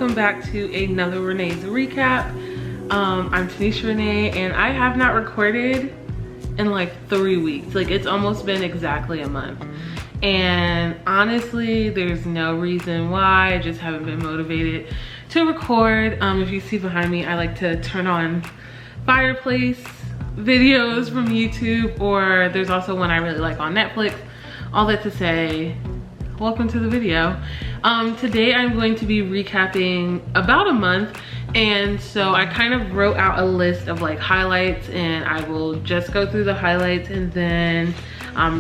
welcome back to another Renee's recap. I'm Tanisha Renae, and I have not recorded in like 3 weeks. Like, it's almost been exactly a month. And honestly, there's no reason why. I just haven't been motivated to record. If you see behind me, I like to turn on fireplace videos from YouTube, or there's also one I really like on Netflix. All that to say, welcome to the video. Today I'm going to be recapping about a month, and so I kind of wrote out a list of like highlights, and I will just go through the highlights and then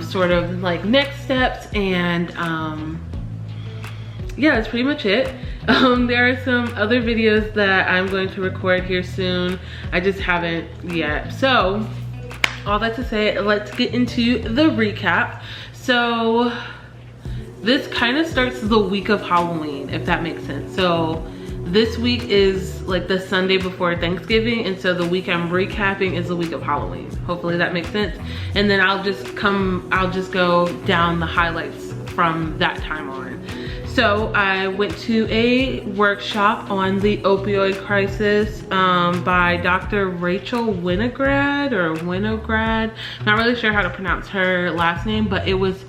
sort of like next steps, and yeah, that's pretty much it. There are some other videos that I'm going to record here soon. I just haven't yet. So all that to say, let's get into the recap. So this kind of starts the week of Halloween, if that makes sense. So this week is like the Sunday before Thanksgiving, and so the week I'm recapping is the week of Halloween. Hopefully that makes sense. And then I'll just go down the highlights from that time on. So I went to a workshop on the opioid crisis by Dr. Rachel Winograd or Winograd. Not really sure how to pronounce her last name, but it was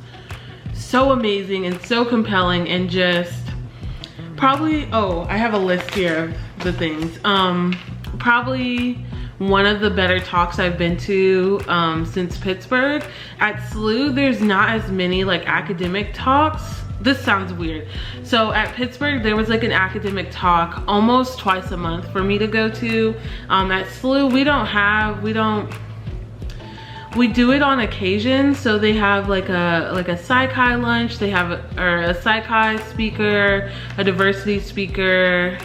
so amazing and so compelling, and just probably, oh, I have a list here of the things. Probably one of the better talks I've been to since Pittsburgh. At SLU, there's not as many like academic talks. This sounds weird. So at Pittsburgh, there was like an academic talk almost twice a month for me to go to. At SLU, we do it on occasion. So they have like a Psych-Hi lunch. They have a Psych-Hi speaker, a diversity speaker,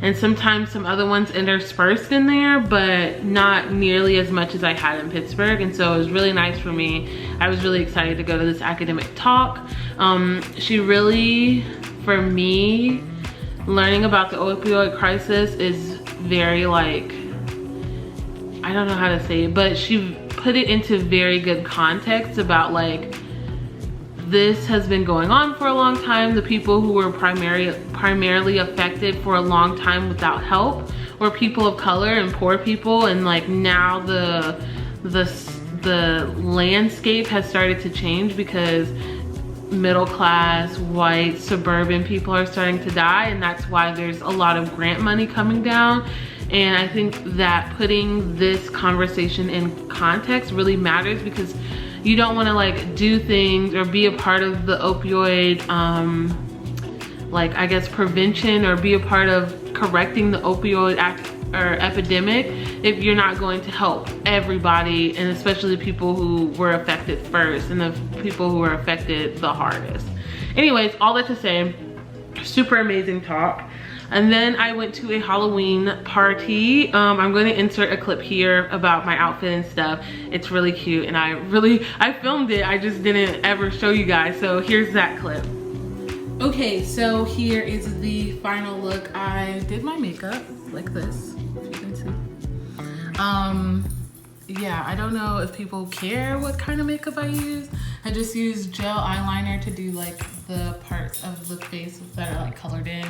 and sometimes some other ones interspersed in there, but not nearly as much as I had in Pittsburgh. And so it was really nice for me. I was really excited to go to this academic talk. She really, for me, learning about the opioid crisis is very like, I don't know how to say it, but she put it into very good context about like, this has been going on for a long time. The people who were primarily affected for a long time without help were people of color and poor people, and like now the landscape has started to change because middle class, white, suburban people are starting to die, and that's why there's a lot of grant money coming down. And I think that putting this conversation in context really matters, because you don't want to like do things or be a part of the opioid like I guess prevention, or be a part of correcting the opioid epidemic if you're not going to help everybody, and especially the people who were affected first and the people who were affected the hardest. Anyways, all that to say, super amazing talk. And then I went to a Halloween party. I'm going to insert a clip here about my outfit and stuff. It's really cute, and I filmed it. I just didn't ever show you guys. So here's that clip. Okay, so here is the final look. I did my makeup like this, if you can see. Yeah, I don't know if people care what kind of makeup I use. I just use gel eyeliner to do like the parts of the face that are like colored in.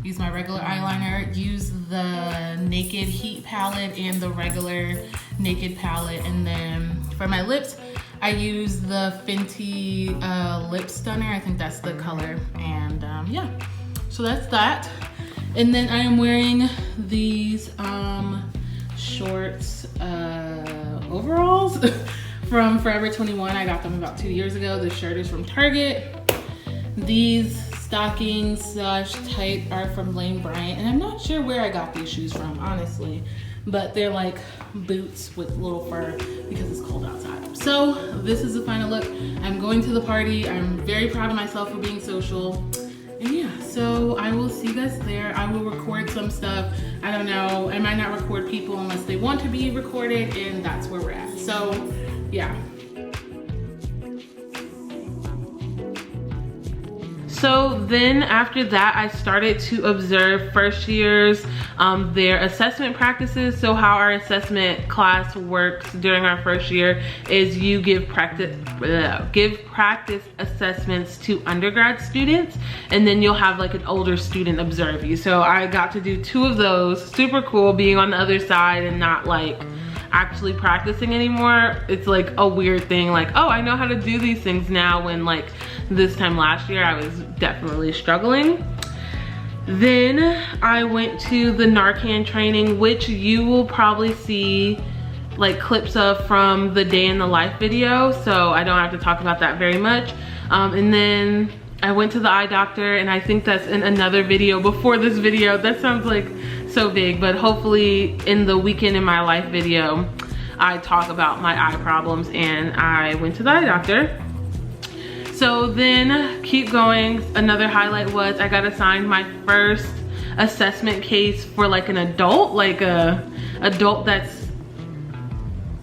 Use my regular eyeliner, use the Naked Heat palette and the regular Naked palette. And then for my lips, I use the Fenty Lip Stunner. I think that's the color. And yeah, so that's that. And then I am wearing these shorts, overalls from Forever 21. I got them about 2 years ago. The shirt is from Target. These stockings tight are from Lane Bryant, and I'm not sure where I got these shoes from, honestly, but they're like boots with little fur because it's cold outside. So this is the final look. I'm going to the party. I'm very proud of myself for being social. And yeah, so I will see you guys there. I will record some stuff. I don't know, I might not record people unless they want to be recorded, and that's where we're at. So yeah. So then after that, I started to observe first years, their assessment practices. So how our assessment class works during our first year is you give practice assessments to undergrad students, and then you'll have like an older student observe you. So I got to do 2 of those. Super cool being on the other side and not like actually practicing anymore. It's like a weird thing, like, oh, I know how to do these things now, when like this time last year I was definitely struggling. Then I went to the Narcan training, which you will probably see like clips of from the day in the life video, so I don't have to talk about that very much. And then I went to the eye doctor, and I think that's in another video before this video. That sounds like so big, but hopefully in the weekend in my life video I talk about my eye problems, and I went to the eye doctor. So then keep going. Another highlight was I got assigned my first assessment case for like an adult, like a adult that's,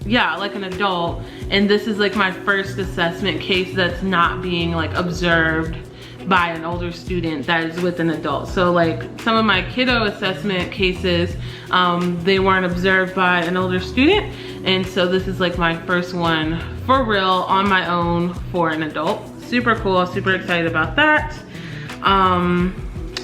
yeah, like an adult. And this is like my first assessment case that's not being like observed by an older student that is with an adult. So like some of my kiddo assessment cases, they weren't observed by an older student. And so this is like my first one for real on my own for an adult. Super cool, super excited about that. Our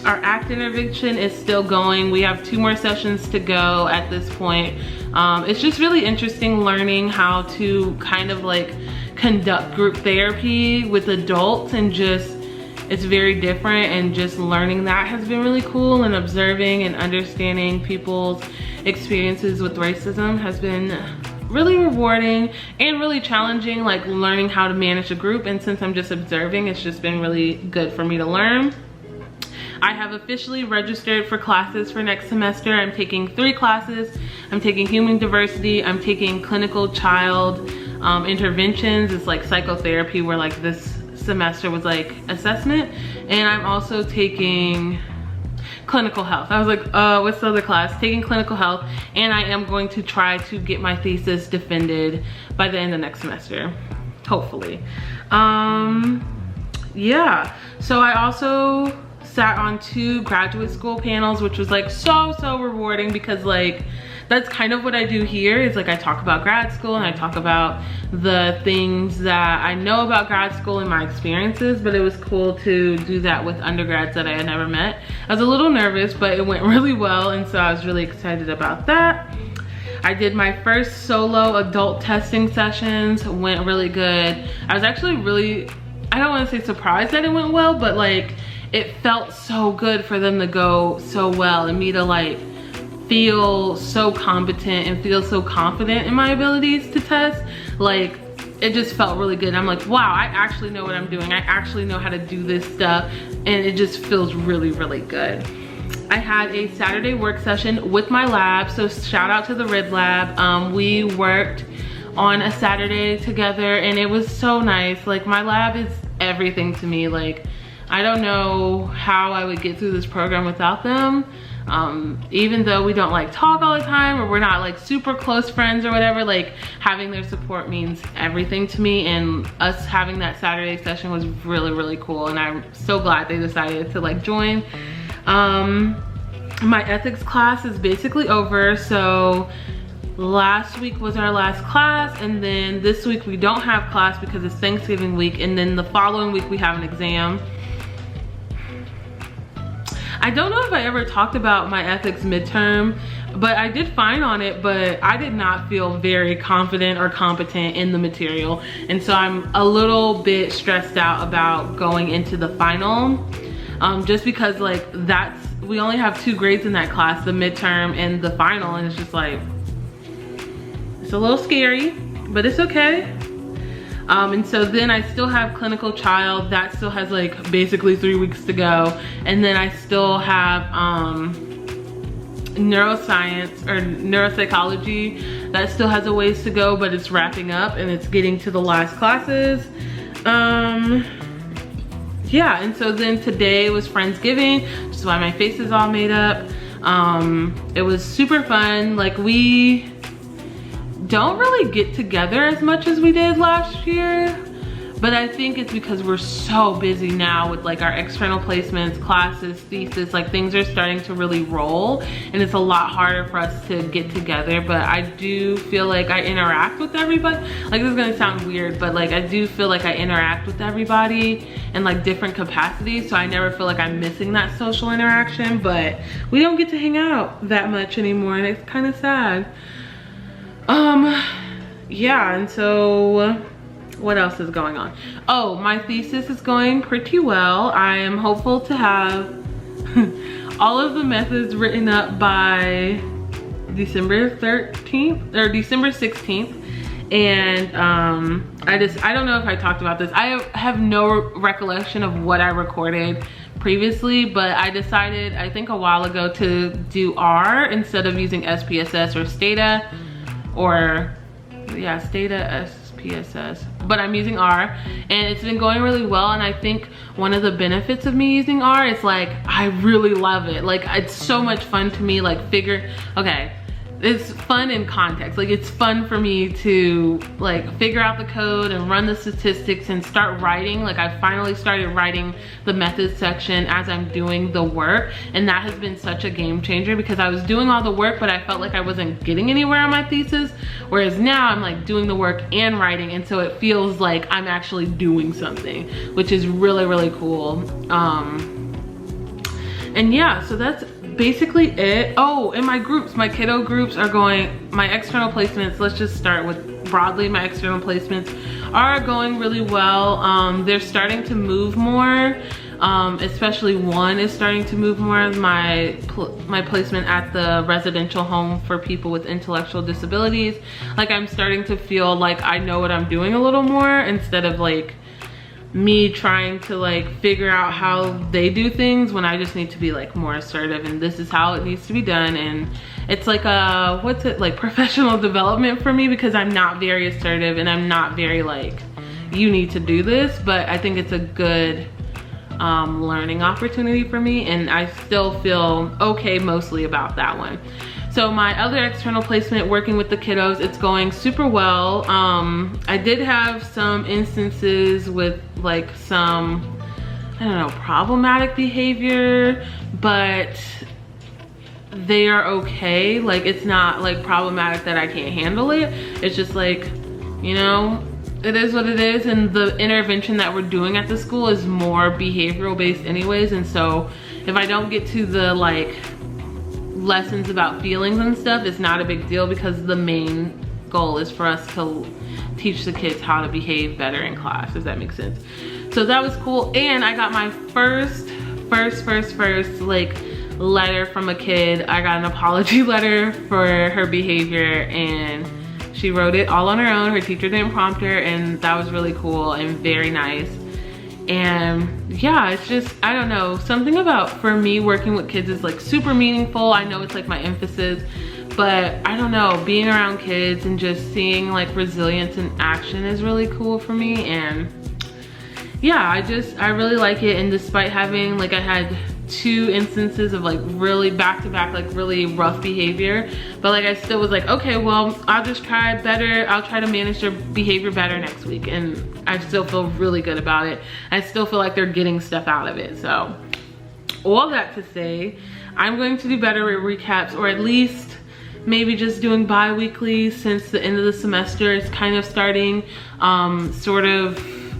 ACT intervention is still going. We have 2 more sessions to go at this point. It's just really interesting learning how to kind of like conduct group therapy with adults, and just, it's very different, and just learning that has been really cool, and observing and understanding people's experiences with racism has been really rewarding and really challenging, like learning how to manage a group. And since I'm just observing, it's just been really good for me to learn. I have officially registered for classes for next semester. I'm taking 3 classes. I'm taking human diversity, I'm taking clinical child interventions. It's like psychotherapy, where like this semester was like assessment. And I'm also taking clinical health. I was like, what's the other class? Taking clinical health, and I am going to try to get my thesis defended by the end of next semester, hopefully. Yeah, so I also sat on 2 graduate school panels, which was like so rewarding, because like that's kind of what I do here, is like I talk about grad school and I talk about the things that I know about grad school and my experiences, but it was cool to do that with undergrads that I had never met. I was a little nervous, but it went really well, and so I was really excited about that. I did my first solo adult testing sessions, went really good. I was actually really, I don't want to say surprised that it went well, but like it felt so good for them to go so well, and me to like feel so competent and feel so confident in my abilities to test. Like it just felt really good. I'm like, wow, I actually know what I'm doing. I actually know how to do this stuff, and it just feels really good. I had a Saturday work session with my lab, so shout out to the Red Lab. We worked on a Saturday together, and it was so nice. Like my lab is everything to me. Like I don't know how I would get through this program without them. Even though we don't like talk all the time, or we're not like super close friends or whatever, like having their support means everything to me, and us having that Saturday session was really cool, and I'm so glad they decided to like join. My ethics class is basically over, so last week was our last class, and then this week we don't have class because it's Thanksgiving week, and then the following week we have an exam. I don't know if I ever talked about my ethics midterm, but I did fine on it, but I did not feel very confident or competent in the material. And so I'm a little bit stressed out about going into the final, just because like we only have 2 grades in that class, the midterm and the final, and it's just like, it's a little scary, but it's okay. And so then I still have clinical child, that still has like basically 3 weeks to go. And then I still have neuroscience or neuropsychology, that still has a ways to go, but it's wrapping up and it's getting to the last classes. Yeah, and so then today was Friendsgiving, which is why my face is all made up. It was super fun. Like we don't really get together as much as we did last year, but I think it's because we're so busy now with like our external placements, classes, thesis, like things are starting to really roll, and it's a lot harder for us to get together. But I do feel like I interact with everybody. Like, this is gonna sound weird, but like I do feel like I interact with everybody in like different capacities, so I never feel like I'm missing that social interaction. But we don't get to hang out that much anymore, and it's kind of sad. Yeah, and so what else is going on? Oh, my thesis is going pretty well. I am hopeful to have all of the methods written up by December 13th or December 16th. And I don't know if I talked about this. I have no recollection of what I recorded previously, but I decided, I think a while ago, to do R instead of using SPSS or Stata, or yeah, Stata, SPSS, but I'm using R, and it's been going really well. And I think one of the benefits of me using R is like, I really love it. Like, it's so much fun to me, like it's fun in context. Like, it's fun for me to like figure out the code and run the statistics and start writing. Like, I finally started writing the methods section as I'm doing the work, and that has been such a game changer, because I was doing all the work but I felt like I wasn't getting anywhere on my thesis, whereas now I'm like doing the work and writing, and so it feels like I'm actually doing something, which is really, really cool. And yeah, so that's basically it. Oh, and my groups, my kiddo groups are going, my external placements, let's just start with broadly, my external placements are going really well. They're starting to move more, especially one is starting to move more. My placement at the residential home for people with intellectual disabilities, like, I'm starting to feel like I know what I'm doing a little more, instead of like me trying to like figure out how they do things, when I just need to be like more assertive, and this is how it needs to be done. And it's like a, what's it, like professional development for me, because I'm not very assertive and I'm not very like, you need to do this, but I think it's a good learning opportunity for me, and I still feel okay mostly about that one. So my other external placement, working with the kiddos, it's going super well. I did have some instances with like some, I don't know, problematic behavior, but they are okay. Like, it's not like problematic that I can't handle it. It's just like, you know, it is what it is. And the intervention that we're doing at the school is more behavioral based anyways. And so if I don't get to the like lessons about feelings and stuff, it's not a big deal, because the main goal is for us to teach the kids how to behave better in class, if that makes sense. So that was cool. And I got my first like letter from a kid. I got an apology letter for her behavior, and she wrote it all on her own. Her teacher didn't prompt her, and that was really cool and very nice. And yeah, it's just, I don't know, something about, for me, working with kids is like super meaningful. I know it's like my emphasis, but I don't know, being around kids and just seeing like resilience in action is really cool for me. And yeah, I really like it. And despite having, like, I had 2 instances of like really back-to-back like really rough behavior, but like I still was like, okay, well, I'll just try better. I'll try to manage their behavior better next week, and I still feel really good about it. I still feel like they're getting stuff out of it. So all that to say, I'm going to do better with recaps, or at least maybe just doing bi-weekly, since the end of the semester is kind of starting.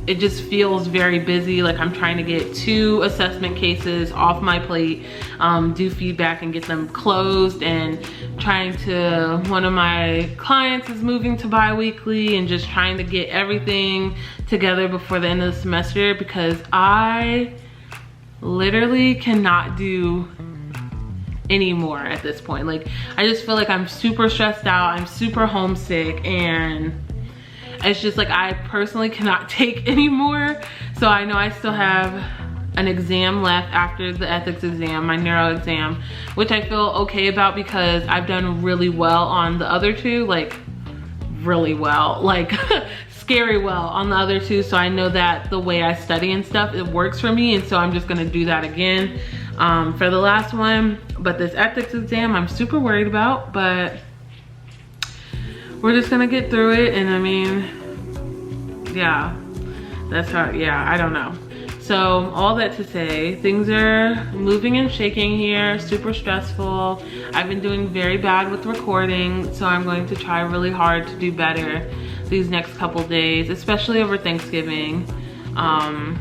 It just feels very busy. Like, I'm trying to get 2 assessment cases off my plate, do feedback and get them closed, and one of my clients is moving to bi-weekly, and just trying to get everything together before the end of the semester, because I literally cannot do anymore at this point. Like, I just feel like I'm super stressed out, I'm super homesick, and it's just like, I personally cannot take anymore. So I know I still have an exam left after the ethics exam, my neuro exam, which I feel okay about, because I've done really well on the other 2, like really well, like scary well on the other 2. So I know that the way I study and stuff, it works for me. And so I'm just gonna do that again for the last one. But this ethics exam, I'm super worried about, but we're just gonna get through it. And I mean, yeah, That's how, yeah, I don't know. So all that to say, things are moving and shaking here, super stressful. I've been doing very bad with recording, so I'm going to try really hard to do better these next couple days, especially over Thanksgiving. I'm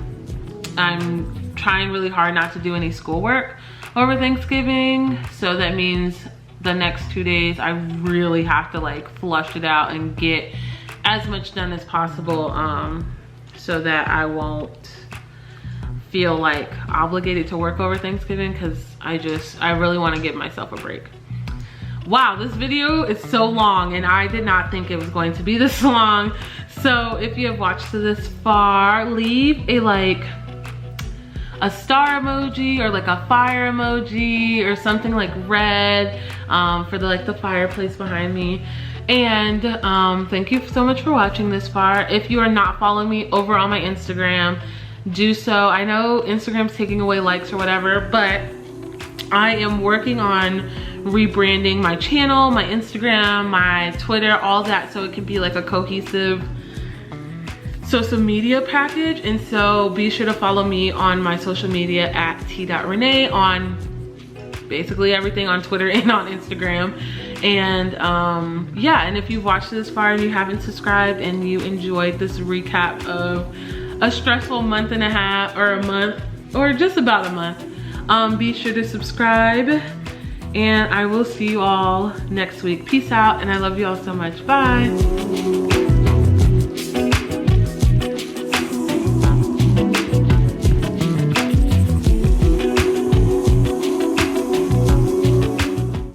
trying really hard not to do any schoolwork over Thanksgiving, so that means the next 2 days I really have to like flush it out and get as much done as possible, so that I won't feel like obligated to work over Thanksgiving, because I really want to give myself a break. Wow, this video is so long and I did not think it was going to be this long. So if you have watched to this far, leave a star emoji or like a fire emoji or something like red for the fireplace behind me. And thank you so much for watching this far. If you are not following me over on my Instagram, do so. I know Instagram's taking away likes or whatever, but I am working on rebranding my channel, my Instagram, my Twitter, all that, so it can be like a cohesive social media package. And so be sure to follow me on my social media at t.renae on basically everything, on Twitter and on Instagram. And yeah, and if you've watched this far and you haven't subscribed and you enjoyed this recap of a stressful month and a half, or a month, or just about a month, be sure to subscribe, and I will see you all next week. Peace out, and I love you all so much. Bye.